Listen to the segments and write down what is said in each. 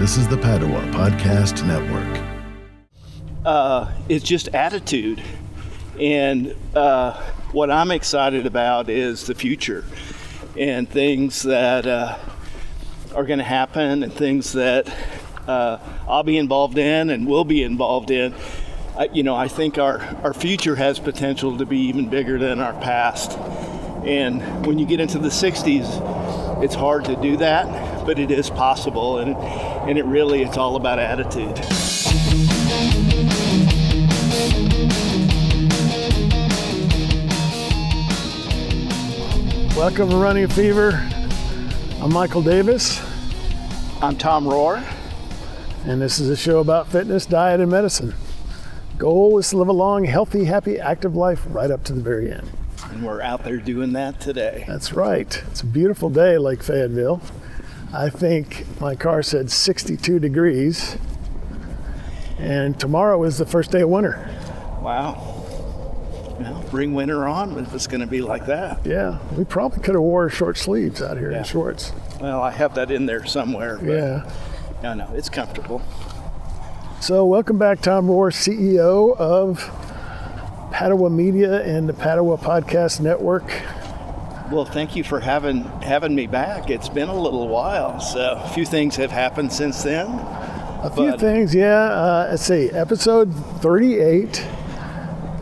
This is the Padua Podcast Network. It's just attitude. And what I'm excited about is the future and things that are going to happen and things that I'll be involved in and will be involved in. I think our future has potential to be even bigger than our past. And when you get into the 60s, it's hard to do that, but it is possible. And it's all about attitude. Welcome to Running Fever. I'm Michael Davis. I'm Tom Rohr. And this is a show about fitness, diet, and medicine. Goal is to live a long, healthy, happy, active life right up to the very end. And we're out there doing that today. That's right. It's a beautiful day, Lake Fayetteville. I think my car said 62 degrees. And tomorrow is the first day of winter. Wow. Well, bring winter on if it's going to be like that. Yeah, we probably could have wore short sleeves out here in shorts. Well, I have that in there somewhere. But yeah. No, it's comfortable. So welcome back, Tom Rohr, CEO of Padua Media and the Padua Podcast Network. Well, thank you for having me back. It's been a little while, so a few things have happened since then. A few things, yeah. Let's see, episode 38.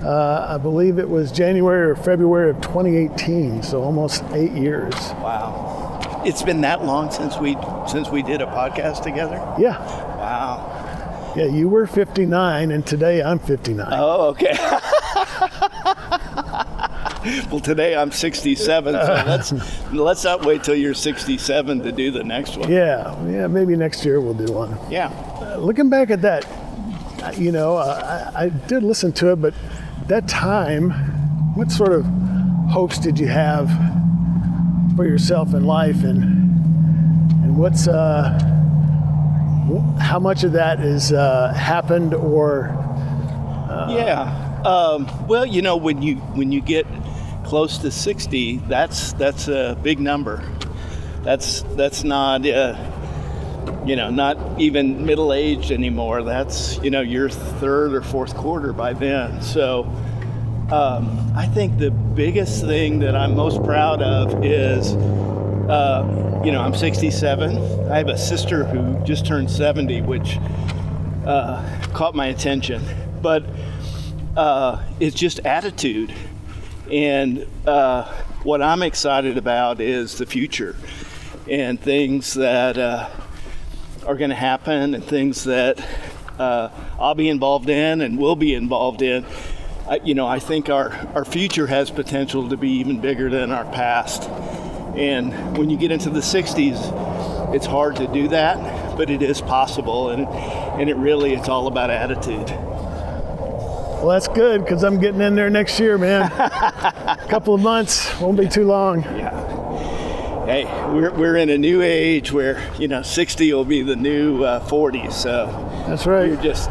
I believe it was January or February of 2018, so almost 8 years. Wow. It's been that long since we did a podcast together? Yeah. Wow. Yeah, you were 59, and today I'm 59. Oh, okay. Well, today I'm 67, so let's not wait till you're 67 to do the next one. Yeah, maybe next year we'll do one. Yeah. Looking back at that, I did listen to it, but that time, what sort of hopes did you have for yourself in life, and what's how much of that is happened or? Well, when you get close to 60, that's a big number. That's not not even middle aged anymore. That's your third or fourth quarter by then. So I think the biggest thing that I'm most proud of is I'm 67. I have a sister who just turned 70, which caught my attention. But it's just attitude. And what I'm excited about is the future and things that are going to happen and things that I'll be involved in and will be involved in. I think our future has potential to be even bigger than our past. And when you get into the 60s, it's hard to do that, but it is possible. And it's all about attitude. Well, that's good, because I'm getting in there next year, man. A couple of months, won't be too long. Yeah. Hey, we're in a new age where 60 will be the new 40. So that's right.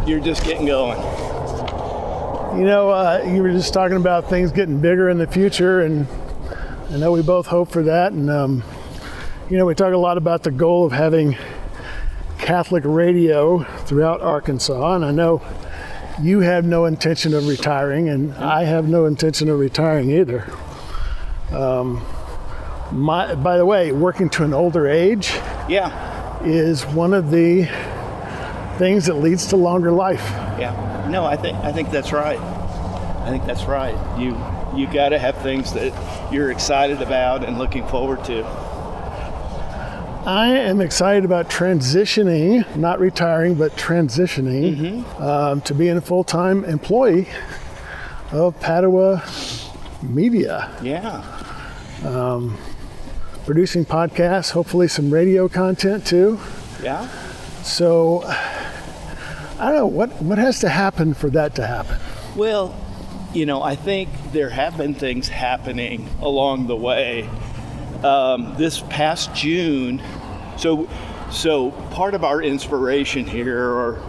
You're just getting going. You were just talking about things getting bigger in the future, and I know we both hope for that. And we talk a lot about the goal of having Catholic radio throughout Arkansas, and I know you have no intention of retiring, and I have no intention of retiring either. By the way, working to an older age is one of the things that leads to longer life. Yeah. No, I think that's right. You got to have things that you're excited about and looking forward to. I am excited about transitioning, not retiring, but transitioning to being a full-time employee of Padua Media. Yeah. Producing podcasts, hopefully some radio content too. Yeah. So, I don't know, what has to happen for that to happen? Well, I think there have been things happening along the way. This past June, so part of our inspiration here, or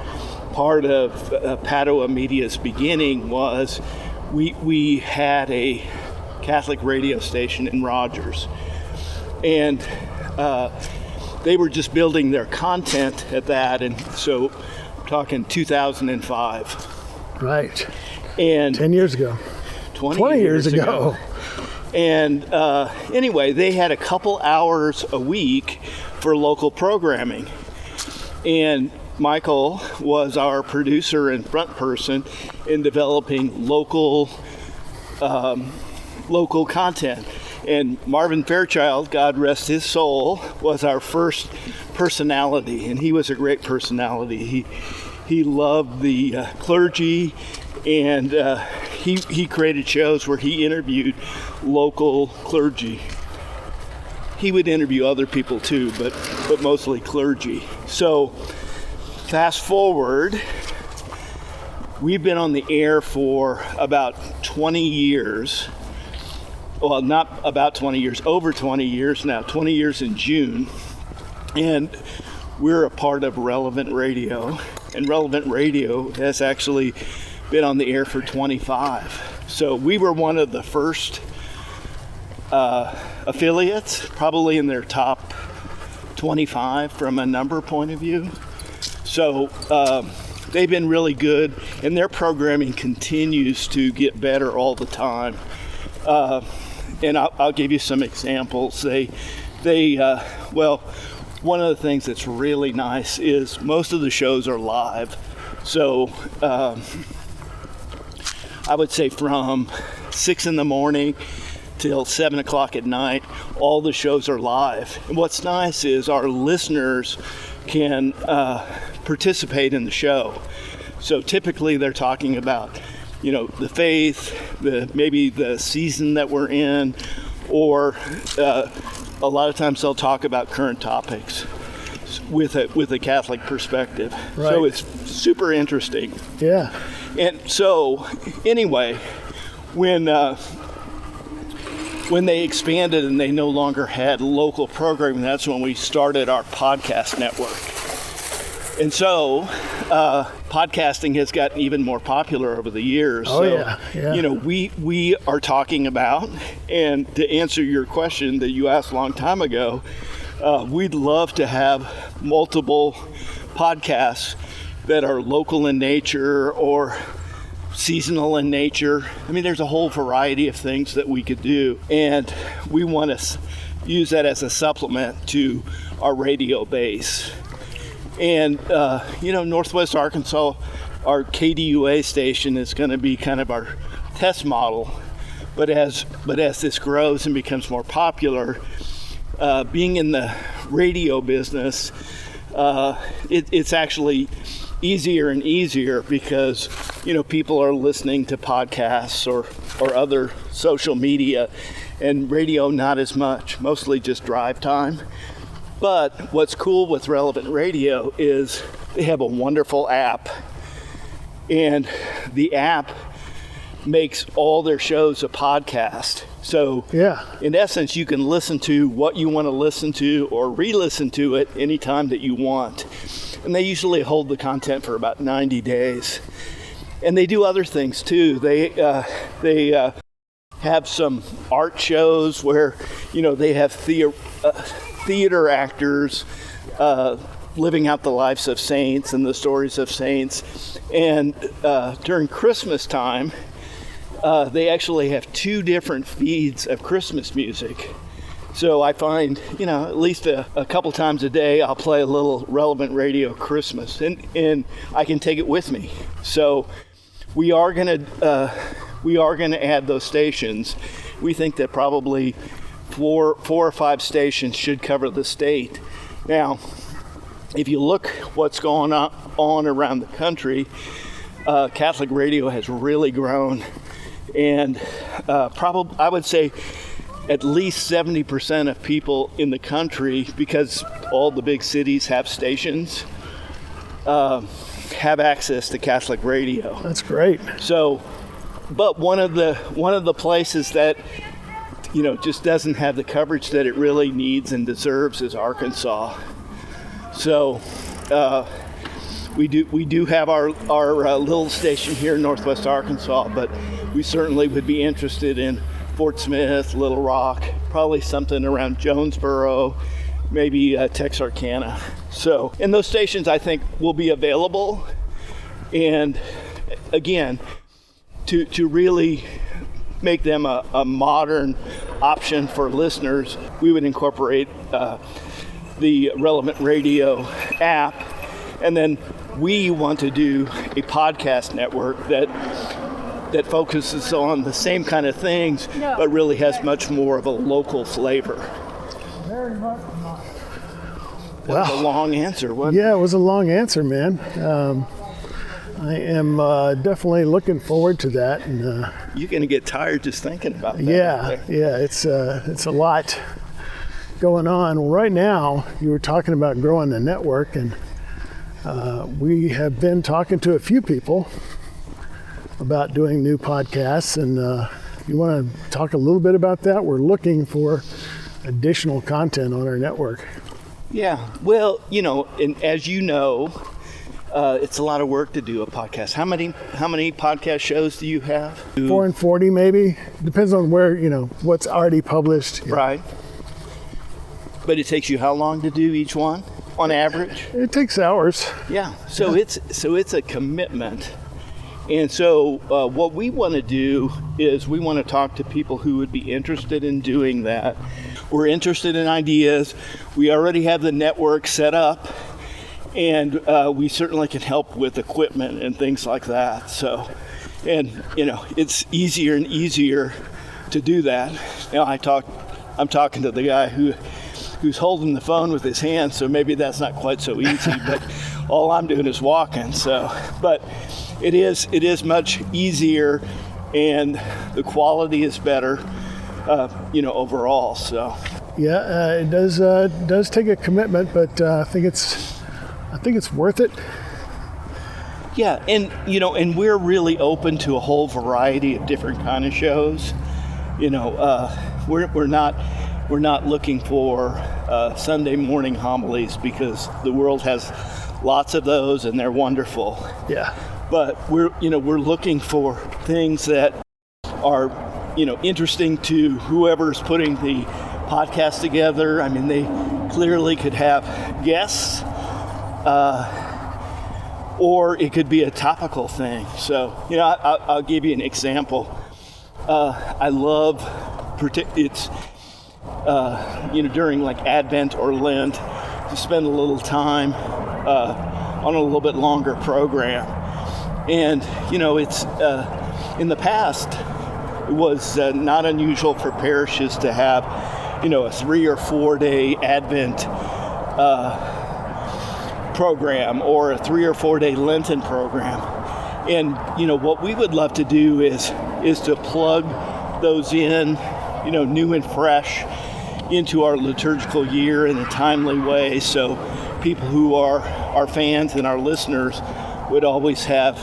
part of Padua Media's beginning, was we had a Catholic radio station in Rogers, and they were just building their content at that, and so I'm talking 2005. Right. And 10 years ago. 20 years ago. And anyway, they had a couple hours a week for local programming. And Michael was our producer and front person in developing local content. And Marvin Fairchild, God rest his soul, was our first personality, and he was a great personality. He loved the clergy, and he created shows where he interviewed local clergy. He would interview other people too, but mostly clergy. So fast forward, we've been on the air for about 20 years. Well, not about 20 years, over 20 years now, 20 years in June. And we're a part of Relevant Radio. And Relevant Radio has actually been on the air for 25. So we were one of the first affiliates, probably in their top 25 from a number point of view. So they've been really good, and their programming continues to get better all the time. And I'll give you some examples. Well, one of the things that's really nice is most of the shows are live. So I would say from 6 in the morning till 7 o'clock at night, all the shows are live. And what's nice is our listeners can participate in the show. So typically they're talking about, the faith, maybe the season that we're in, or a lot of times they'll talk about current topics with a Catholic perspective. Right. So it's super interesting. Yeah. And so anyway, when they expanded and they no longer had local programming, that's when we started our podcast network. And so podcasting has gotten even more popular over the years. Oh, so, yeah. We are talking about, and to answer your question that you asked a long time ago, we'd love to have multiple podcasts that are local in nature or seasonal in nature. I mean, there's a whole variety of things that we could do, and we want to use that as a supplement to our radio base. And, Northwest Arkansas, our KDUA station is going to be kind of our test model. But as this grows and becomes more popular, being in the radio business, it's actually easier and easier because, people are listening to podcasts or other social media, and radio not as much, mostly just drive time. But what's cool with Relevant Radio is they have a wonderful app, and the app makes all their shows a podcast. So in essence, you can listen to what you want to listen to or re-listen to it anytime that you want. And they usually hold the content for about 90 days. And they do other things too. They have some art shows where, they have theater actors living out the lives of saints and the stories of saints. And during Christmas time, they actually have 2 different feeds of Christmas music. So I find, at least a couple times a day, I'll play a little Relevant Radio Christmas, and I can take it with me. So we are going to add those stations. We think that probably 4 or 5 stations should cover the state. Now, if you look what's going on around the country, Catholic radio has really grown, and I would say at least 70% of people in the country, because all the big cities have stations, have access to Catholic radio. That's great. So, but one of the places that just doesn't have the coverage that it really needs and deserves is Arkansas. So we do have our little station here in Northwest Arkansas, but we certainly would be interested in Fort Smith, Little Rock, probably something around Jonesboro, maybe Texarkana. So, and those stations I think will be available. And again, to really make them a modern option for listeners, we would incorporate the Relevant Radio app. And then we want to do a podcast network that focuses on the same kind of things, but really has much more of a local flavor. Very much not. That was a long answer, wasn't it? Yeah, it was a long answer, man. I am definitely looking forward to that. And you're going to get tired just thinking about that. Yeah, it's a lot going on. Well, right now, you were talking about growing the network, and we have been talking to a few people about doing new podcasts, and you want to talk a little bit about that? We're looking for additional content on our network. Yeah, well, and as you know, it's a lot of work to do a podcast. How many podcast shows do you have? 4 and 40 maybe. Depends on where, what's already published. Yeah. Right. But it takes you how long to do each one on average? It takes hours. Yeah. So it's a commitment. And so what we want to do is we want to talk to people who would be interested in doing that. We're interested in ideas. We already have the network set up, and we certainly can help with equipment and things like that. So, and it's easier and easier to do that. I'm talking to the guy who's holding the phone with his hand, so maybe that's not quite so easy, but all I'm doing is walking. So, but it is much easier, and the quality is better, overall. So. Yeah, it does take a commitment, but I think it's worth it. Yeah, and we're really open to a whole variety of different kind of shows. We're not looking for Sunday morning homilies, because the world has lots of those and they're wonderful. Yeah. But we're looking for things that are interesting to whoever's putting the podcast together. I mean, they clearly could have guests, or it could be a topical thing. So I'll give you an example. I love it's during like Advent or Lent to spend a little time on a little bit longer program. And it's in the past it was not unusual for parishes to have a 3 or 4 day Advent program or a 3 or 4 day Lenten program. And what we would love to do is to plug those in new and fresh into our liturgical year in a timely way, so people who are our fans and our listeners would always have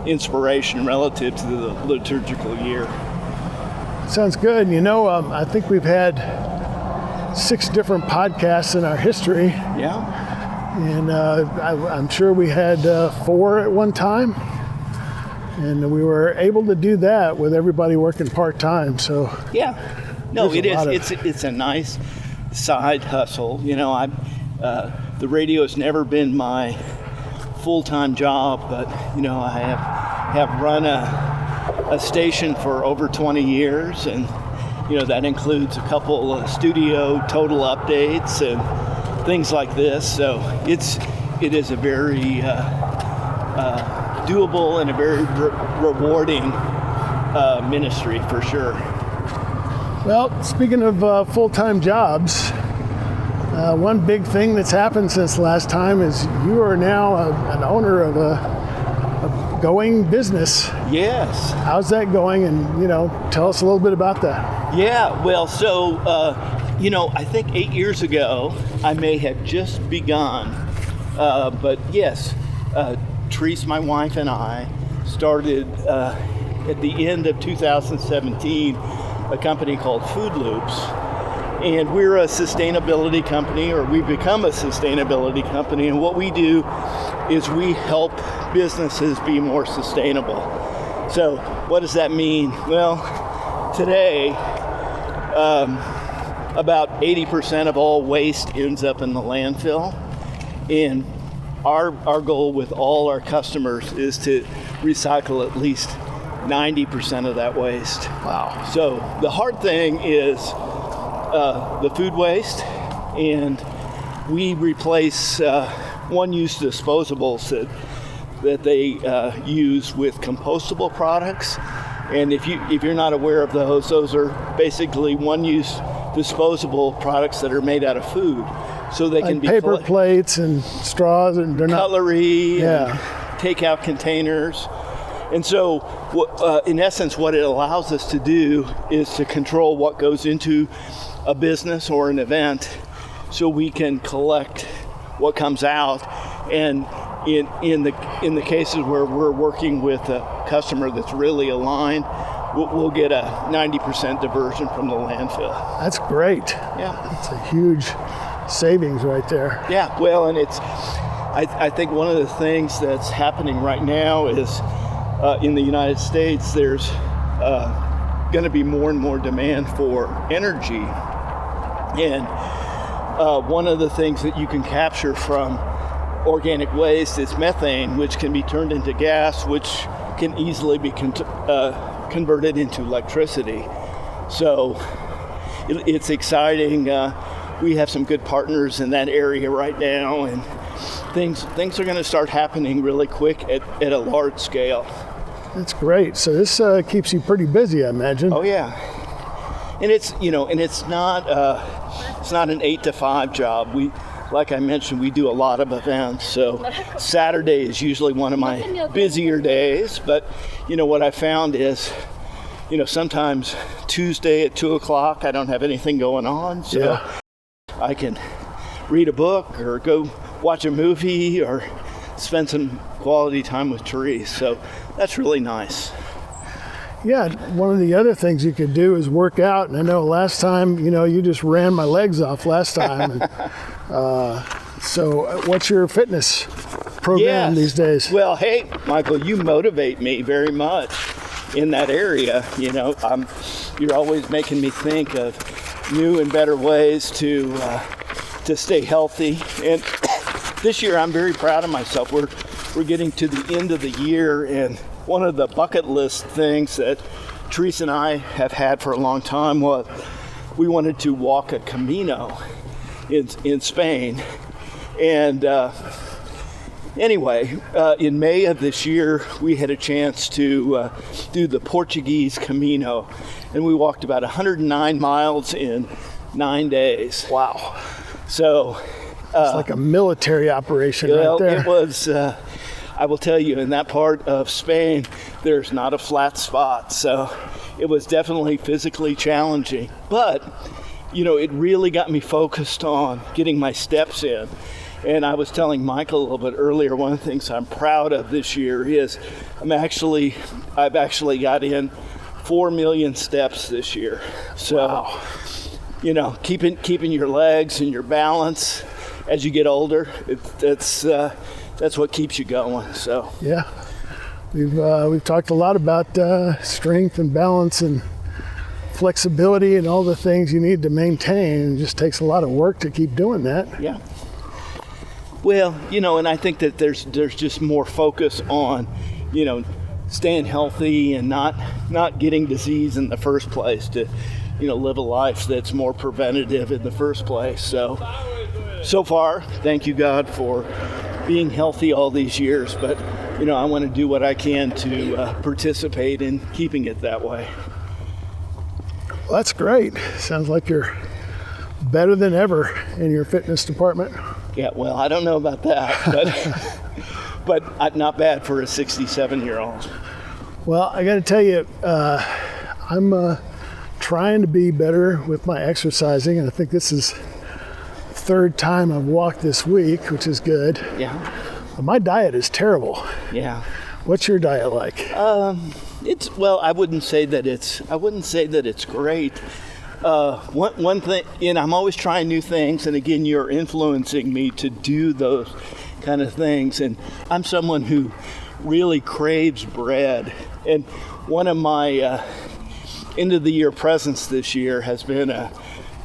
inspiration relative to the liturgical year. Sounds good. I think we've had 6 different podcasts in our history. Yeah. And I'm sure we had 4 at one time. And we were able to do that with everybody working part-time. So yeah. No, it is. It's a nice side hustle. The radio has never been my full-time job, but I have run a station for over 20 years, and that includes a couple of studio total updates and things like this. So it is a very doable and a very rewarding ministry for sure. Well, speaking of full-time jobs, one big thing that's happened since last time is you are now an owner of a going business. Yes. How's that going? And, tell us a little bit about that. Yeah, well, so, I think 8 years ago, I may have just begun, but yes, Therese, my wife, and I started at the end of 2017 a company called Food Loops. And we're a sustainability company, or we've become a sustainability company. And what we do is we help businesses be more sustainable. So what does that mean? Well, today, about 80% of all waste ends up in the landfill. And our goal with all our customers is to recycle at least 90% of that waste. Wow. So the hard thing is the food waste, and we replace one-use disposables that they use with compostable products. And if you're not aware of those are basically one-use disposable products that are made out of food. So they can be paper plates and straws, and they're cutlery, and takeout containers. And so, in essence, what it allows us to do is to control what goes into a business or an event, so we can collect what comes out. And in the cases where we're working with a customer that's really aligned, we'll get a 90% diversion from the landfill. That's great. Yeah, it's a huge savings right there. Yeah, well, and I think one of the things that's happening right now is in the United States, there's going to be more and more demand for energy. And one of the things that you can capture from organic waste is methane, which can be turned into gas, which can easily be converted into electricity. So it's exciting. We have some good partners in that area right now, and things are going to start happening really quick at a large scale. That's great. So this keeps you pretty busy, I imagine. Oh yeah, and it's not an 8 to 5 job. Like I mentioned, we do a lot of events. So Saturday is usually one of my busier days. But what I found is, sometimes Tuesday at 2:00 I don't have anything going on, so I can read a book or go watch a movie or spend some quality time with Therese. So that's really nice. Yeah, one of the other things you could do is work out. And I know last time, you just ran my legs off last time. So what's your fitness program these days? Well, hey, Michael, you motivate me very much in that area. You're always making me think of new and better ways to stay healthy. And this year, I'm very proud of myself. We're getting to the end of the year, and one of the bucket list things that Therese and I have had for a long time was we wanted to walk a Camino in Spain. And anyway, in May of this year, we had a chance to do the Portuguese Camino, and we walked about 109 miles in 9 days. Wow. So it's like a military operation right there. It was, I will tell you, in that part of Spain, there's not a flat spot. So it was definitely physically challenging. But, it really got me focused on getting my steps in. And I was telling Michael a little bit earlier, one of the things I'm proud of this year is I've actually got in 4 million steps this year. So, wow. Keeping your legs and your balance as you get older, that's what keeps you going. So yeah, we've talked a lot about strength and balance and flexibility and all the things you need to maintain. It just takes a lot of work to keep doing that. Yeah. Well, and I think that there's just more focus on, staying healthy and not getting disease in the first place, to, live a life that's more preventative in the first place. So far, thank you, God, for being healthy all these years. But, I want to do what I can to participate in keeping it that way. Well, that's great. Sounds like you're better than ever in your fitness department. Yeah, well, I don't know about that, but not bad for a 67-year-old. Well, I got to tell you, I'm trying to be better with my exercising, and I think this is the third time I've walked this week, which is good. Yeah. But my diet is terrible. Yeah. What's your diet like? I wouldn't say that it's great. One thing, and I'm always trying new things, and again, you're influencing me to do those kind of things. And I'm someone who really craves bread. And one of my end of the year presents this year has been a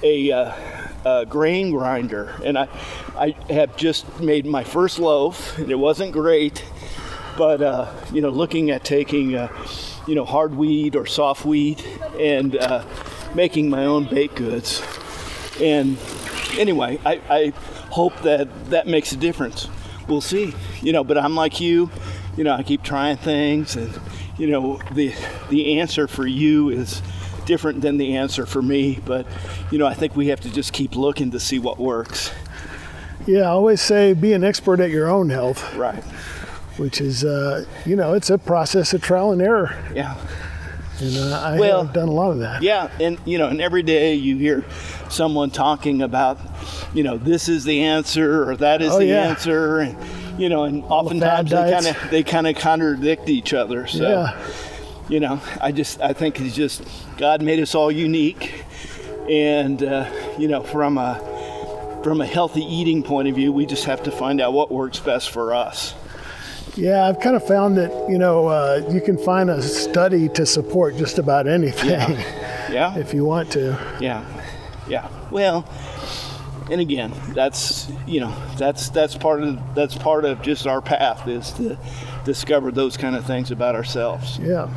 a grain grinder, and I have just made my first loaf, and it wasn't great, but looking at taking hard wheat or soft wheat and making my own baked goods. And anyway, I hope that makes a difference. We'll see, but I'm like you, I keep trying things, and the answer for you is different than the answer for me, but I think we have to just keep looking to see what works. Yeah, I always say be an expert at your own health. Right. Which is, it's a process of trial and error. Yeah. And I have done a lot of that. Yeah, and and every day you hear someone talking about, this is the answer or that is answer, and and oftentimes they kind of contradict each other. So, I think it's just God made us all unique, and from a healthy eating point of view, we just have to find out what works best for us. Yeah, I've kind of found that, you can find a study to support just about anything. Yeah. If you want to. Yeah. Well, and again, that's part of just our path, is to discover those kind of things about ourselves. Yeah.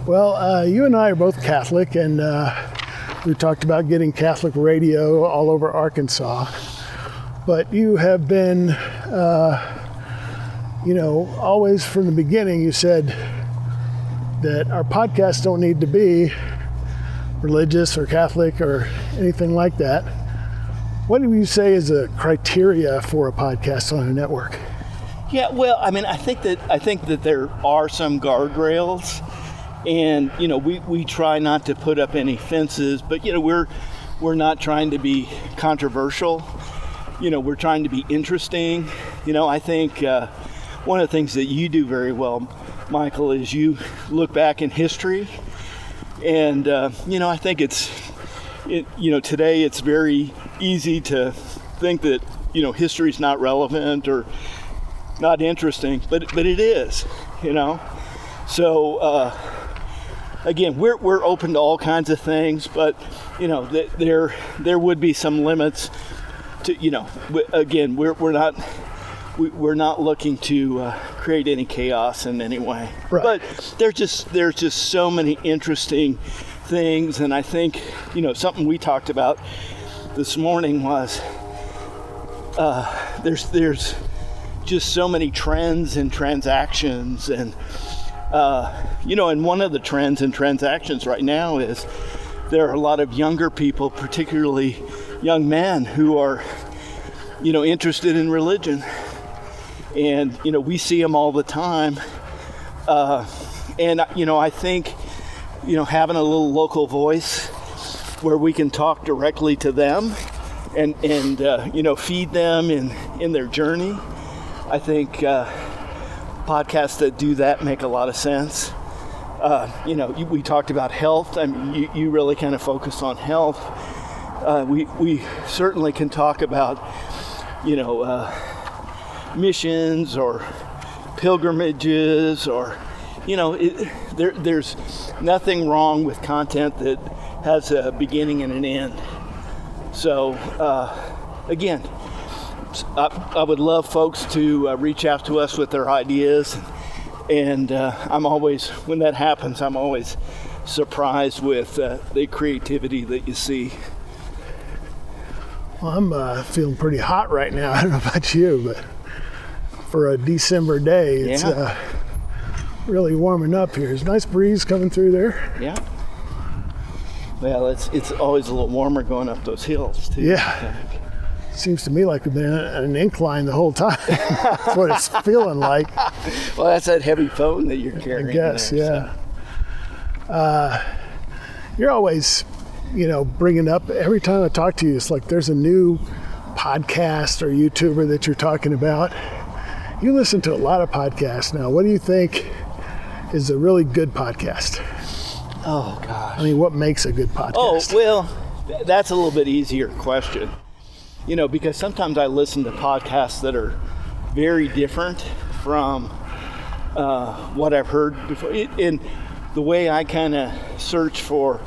Well, you and I are both Catholic, and we talked about getting Catholic radio all over Arkansas. But you have been always from the beginning, you said that our podcasts don't need to be religious or Catholic or anything like that. What do you say is a criteria for a podcast on a network? Yeah, well, I think that there are some guardrails, and we try not to put up any fences, but we're not trying to be controversial. We're trying to be interesting. I think one of the things that you do very well, Michael, is you look back in history, and I think today it's very easy to think that history's not relevant or not interesting, but it is. So again, we're open to all kinds of things, but there would be some limits to again, we're not looking to create any chaos in any way. Right. But there's just so many interesting things, and I think something we talked about this morning was there's just so many trends and transactions, and and one of the trends and transactions right now is there are a lot of younger people, particularly young men, who are interested in religion, and we see them all the time, and I think having a little local voice where we can talk directly to them and feed them in their journey. I think podcasts that do that make a lot of sense. We talked about health. You really kind of focus on health. We certainly can talk about missions or pilgrimages, or there's nothing wrong with content that has a beginning and an end. So again, I would love folks to reach out to us with their ideas, and I'm always, when that happens, I'm always surprised with the creativity that you see. Well, I'm feeling pretty hot right now. I don't know about you, but for a December day, it's really warming up here. There's a nice breeze coming through there. Yeah. Well, it's always a little warmer going up those hills, too. Yeah. Seems to me like we've been on an incline the whole time. That's what it's feeling like. Well, that's that heavy phone that you're carrying. I guess, there, yeah. So. You're always, bringing up, every time I talk to you, it's like there's a new podcast or YouTuber that you're talking about. You listen to a lot of podcasts now. What do you think is a really good podcast? Oh, gosh. What makes a good podcast? Oh, well, that's a little bit easier question. Because sometimes I listen to podcasts that are very different from what I've heard before. And the way I kind of search for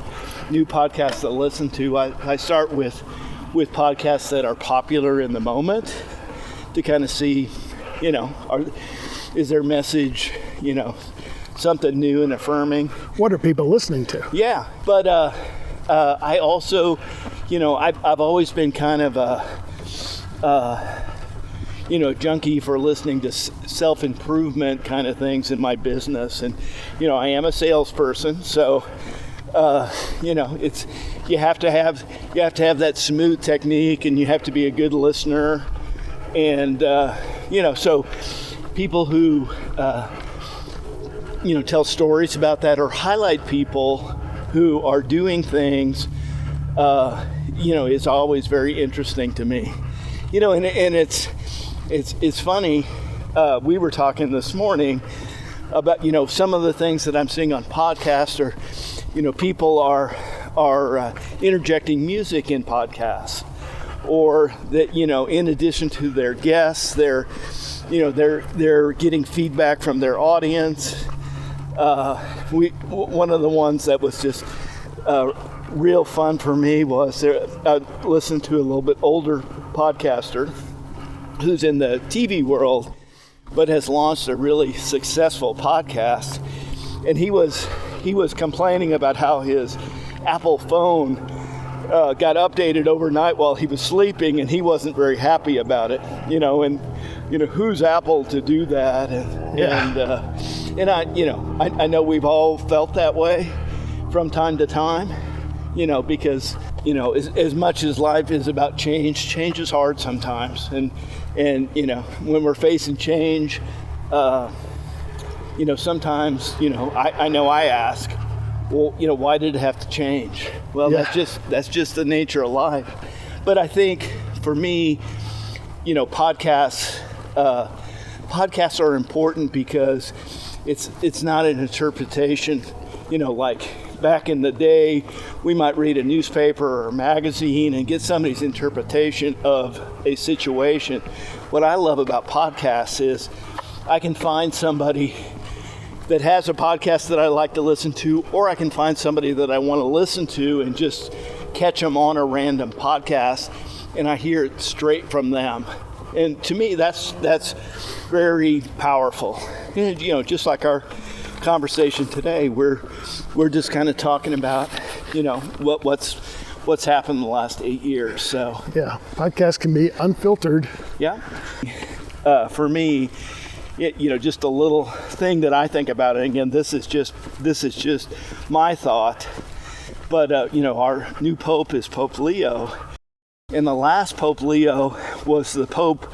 new podcasts to listen to, I start with podcasts that are popular in the moment to kind of see, is their message, something new and affirming. What are people listening to? Yeah, but I also, I've always been kind of a junkie for listening to self-improvement kind of things in my business. And, I am a salesperson, so, it's, you have to have that smooth technique, and you have to be a good listener. And, so people who, tell stories about that or highlight people who are doing things, is always very interesting to me. And it's funny. We were talking this morning about, some of the things that I'm seeing on podcasts, or, people are interjecting music in podcasts, or that, in addition to their guests, they're getting feedback from their audience. One of the ones that was just real fun for me was I listened to a little bit older podcaster who's in the TV world, but has launched a really successful podcast. And he was complaining about how his Apple phone got updated overnight while he was sleeping, and he wasn't very happy about it. Who's Apple to do that? And I know we've all felt that way from time to time. Because as much as life is about change is hard sometimes, and when we're facing change, sometimes I know I ask, well, why did it have to change? Well, that's just the nature of life. But I think for me, podcasts are important because it's not an interpretation, like back in the day, we might read a newspaper or a magazine and get somebody's interpretation of a situation. What I love about podcasts is I can find somebody that has a podcast that I like to listen to, or I can find somebody that I want to listen to and just catch them on a random podcast, and I hear it straight from them. And to me, that's very powerful. Just like our conversation today, we're just kind of talking about, what's happened in the last 8 years. So yeah, podcasts can be unfiltered. Yeah. For me, just a little thing that I think about it. Again, this is just my thought. But our new Pope is Pope Leo, and the last Pope Leo was the Pope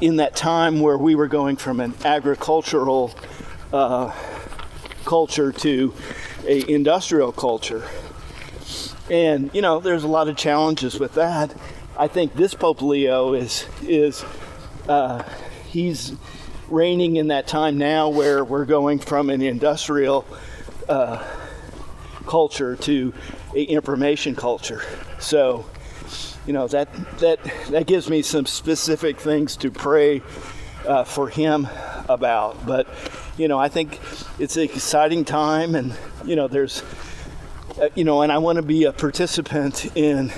in that time where we were going from an agricultural culture to a industrial culture. And there's a lot of challenges with that. I think this Pope Leo is he's reigning in that time now where we're going from an industrial culture to an information culture. So that gives me some specific things to pray for him about. But I think it's an exciting time, and there's and I want to be a participant in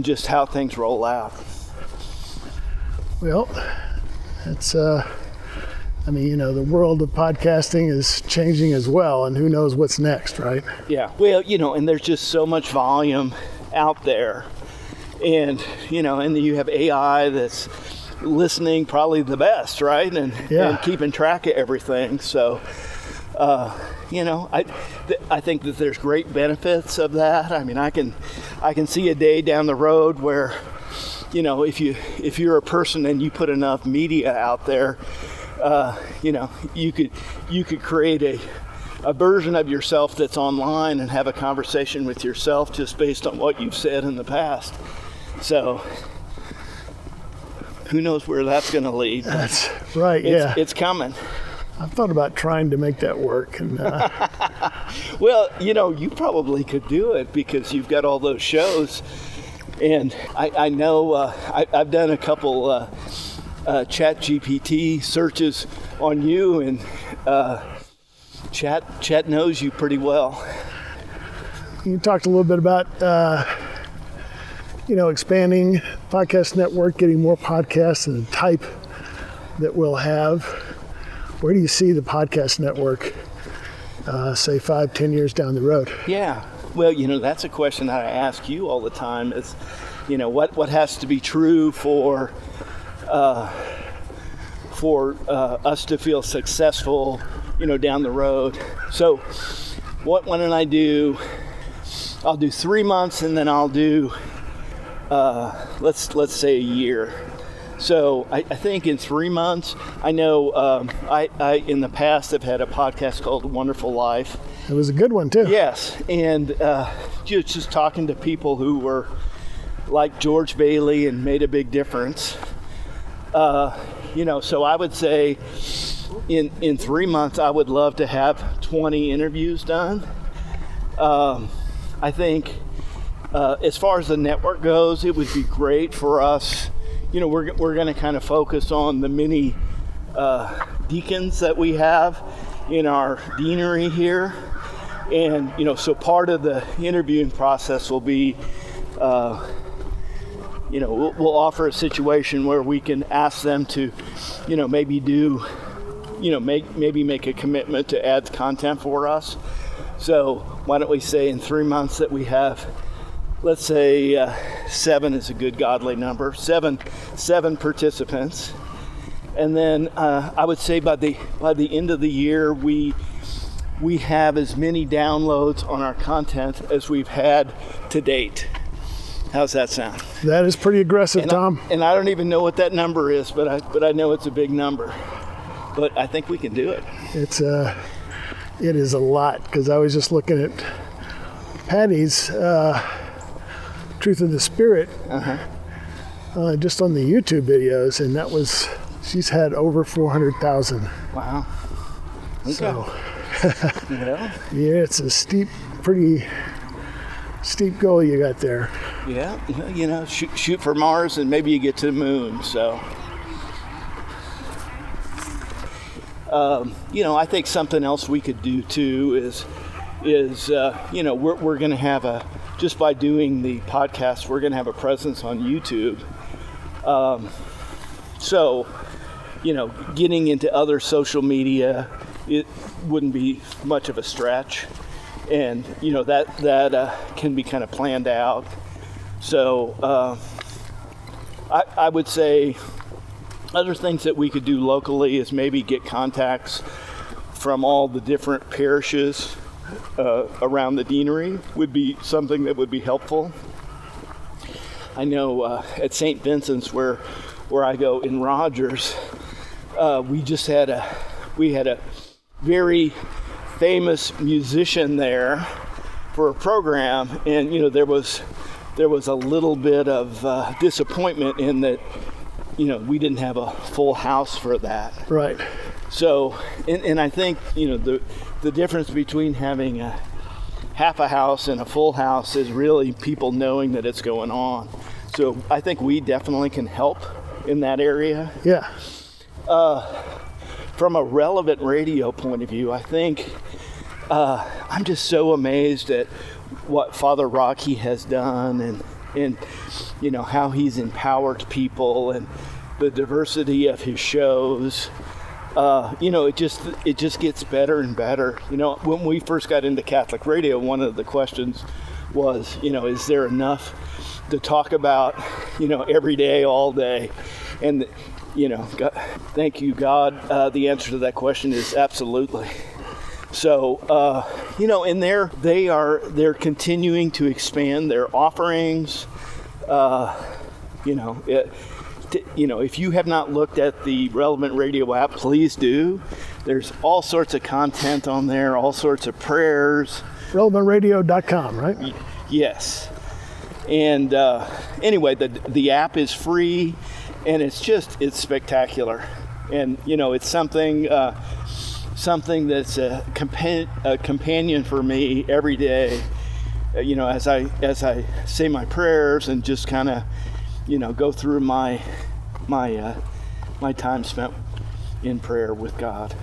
just how things roll out. Well, it's the world of podcasting is changing as well, and who knows what's next, right? Yeah. Well, and there's just so much volume out there, and and you have AI that's listening probably the best, right? And keeping track of everything. So, I think that there's great benefits of that. I mean, I can see a day down the road where, if you're a person and you put enough media out there, you could create a version of yourself that's online and have a conversation with yourself just based on what you've said in the past. So who knows where that's going to lead? That's right. It's coming. I've thought about trying to make that work. And well, you probably could do it because you've got all those shows. And I know I've done a couple Chat GPT searches on you, and Chat knows you pretty well. You talked a little bit about, expanding podcast network, getting more podcasts and the type that we'll have. Where do you see the podcast network, say 5-10 years down the road? Yeah, well, that's a question that I ask you all the time is, what has to be true for us to feel successful, down the road. So why don't I do, I'll do 3 months and then I'll do, let's say a year. So I think in 3 months, I know I in the past have had a podcast called Wonderful Life. It was a good one too. Yes, and just talking to people who were like George Bailey and made a big difference. So I would say in 3 months, I would love to have 20 interviews done. I think as far as the network goes, it would be great for us. We're going to kind of focus on the many deacons that we have in our deanery here. And, so part of the interviewing process will be, we'll offer a situation where we can ask them to, maybe do, maybe make a commitment to add content for us. So why don't we say in 3 months that we have, let's say 7 is a good godly number, seven participants. And then I would say by the end of the year, we have as many downloads on our content as we've had to date. How's that sound? That is pretty aggressive, Tom. And I don't even know what that number is, but I know it's a big number. But I think we can do it. It is a lot, because I was just looking at Patty's Truth of the Spirit just on the YouTube videos, and she's had over 400,000. Wow. Okay. So, well, yeah, it's a pretty steep goal you got there. Yeah, well, shoot for Mars and maybe you get to the moon. So, I think something else we could do too is we're going to have just by doing the podcast, we're going to have a presence on YouTube. So, getting into other social media, it wouldn't be much of a stretch. And, that can be kind of planned out. So I would say other things that we could do locally is maybe get contacts from all the different parishes around the deanery would be something that would be helpful. I know at St. Vincent's where I go in Rogers, we had a very famous musician there for a program, and there was a little bit of disappointment in that we didn't have a full house for that. Right. So, and I think the difference between having a half a house and a full house is really people knowing that it's going on. So I think we definitely can help in that area. Yeah. From a relevant radio point of view, I think I'm just so amazed at what Father Rocky has done and how he's empowered people and the diversity of his shows. It just gets better and better. When we first got into Catholic radio, one of the questions was, is there enough to talk about, every day, all day? And, God, thank you, God. The answer to that question is absolutely. So, and they're continuing to expand their offerings. If you have not looked at the Relevant Radio app, please do. There's all sorts of content on there, all sorts of prayers. RelevantRadio.com, right? Yes. And anyway, the app is free, and it's spectacular. And it's something that's a companion for me every day. As I say my prayers and just kind of go through my time spent in prayer with God.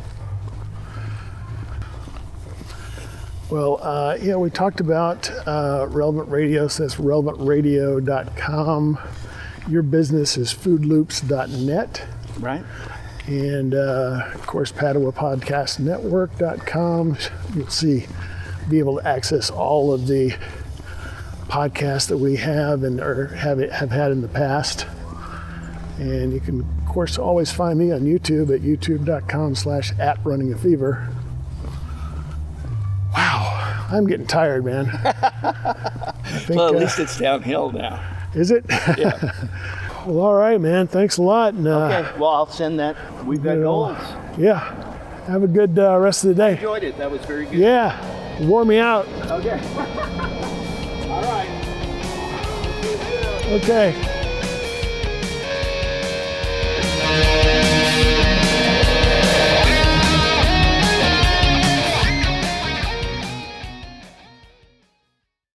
Well, we talked about Relevant Radio, so that's relevantradio.com. Your business is foodloops.net. Right. And of course, PaduaPodcastNetwork.com. You'll be able to access all of the podcasts that we have or have had in the past. And you can, of course, always find me on YouTube at youtube.com/@runningafever. Wow, I'm getting tired, man. Well, at least it's downhill now. Is it? Yeah. Well, all right, man. Thanks a lot. And, Okay, well, I'll send that. We've got goals. Yeah. Have a good rest of the day. Enjoyed it. That was very good. Yeah. Wore me out. Okay. All right. Okay.